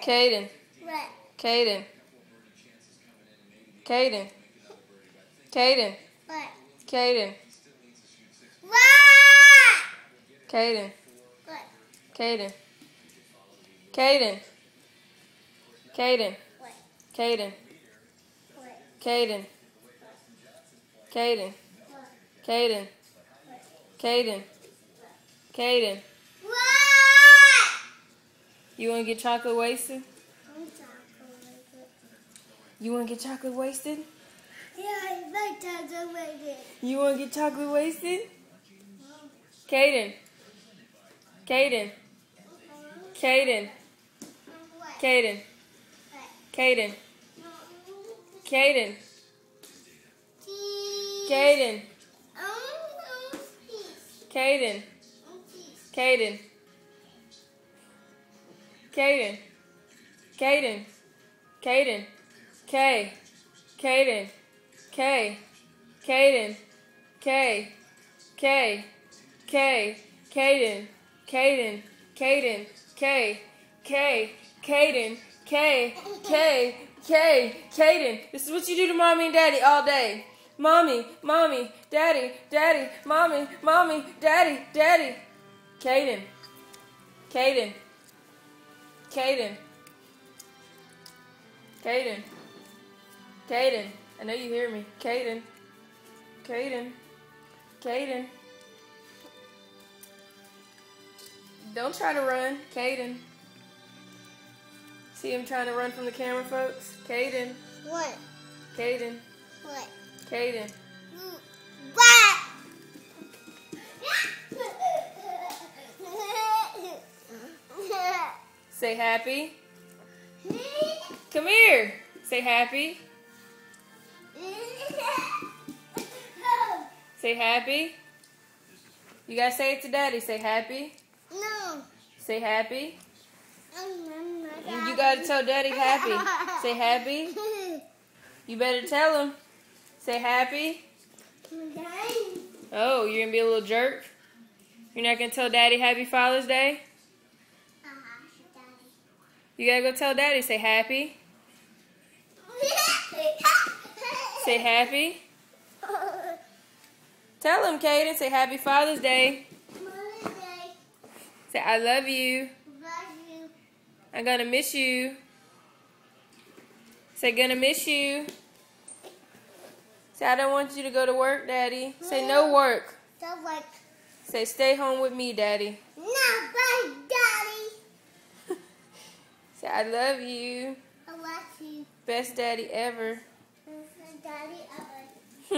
Caden. What? Caden. Caden. Caden. What? Caden. What? Caden. What? Caden. Caden. Caden. What? Caden. What? Caden. Caden. Caden. Caden. Caden. What? You want to get chocolate wasted? I'm chocolate. You want to get chocolate wasted? Yeah, I like chocolate. You want to get chocolate wasted? Caden. Caden. Caden. What? Caden. Caden. Caden. Caden. Caden. Caden. Caden. Caden. Caden. K. Caden. K. Caden. K. K. K. Caden. Caden. Caden. K. K. Caden. K. K. K. Caden. This is what you do to mommy and daddy all day. Mommy, mommy, daddy, daddy, mommy, mommy, daddy, daddy. Caden. Caden. Caden. Caden. Caden. I know you hear me. Caden. Caden. Caden. Don't try to run. Caden. See him trying to run from the camera, folks? Caden. What? Caden. What? Caden. What? Say happy. Come here. Say happy. Say happy. You gotta say it to daddy. Say happy. No. Say happy. You gotta tell daddy happy. Say happy. You better tell him. Say happy. Oh, you're gonna be a little jerk? You're not gonna tell daddy happy Father's Day? You gotta go tell daddy. Say happy. Say happy. Tell him, Caden. Say happy Father's Day. Say I love you. I'm gonna miss you. Say gonna miss you. Say I don't want you to go to work, daddy. Say no work. Say stay home with me, daddy. No, bye, daddy. Say I love you. I love you. Best daddy ever. Daddy, I love you.